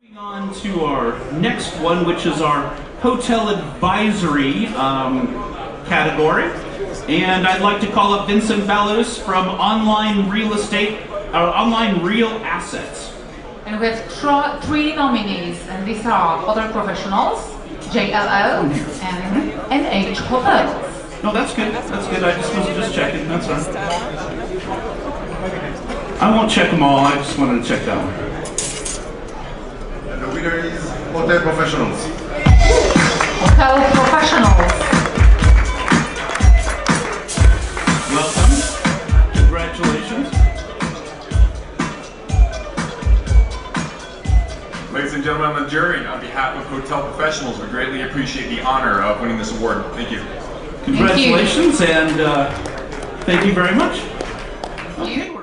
Moving on to our next one, which is our hotel advisory category. And I'd like to call up Vincent Ballos from Online Real Assets. And we have three nominees, and these are other professionals, JLO, and NH Hotels. No, that's good. That's good. I just was just checking. That's fine. I won't check them all. I just wanted to check that one. And the winner is Hotel Professionals. Hotel Professionals. Welcome. Congratulations. Ladies and gentlemen on the jury, on behalf of Hotel Professionals, we greatly appreciate the honor of winning this award. Thank you. Congratulations, and thank you very much. Thank you.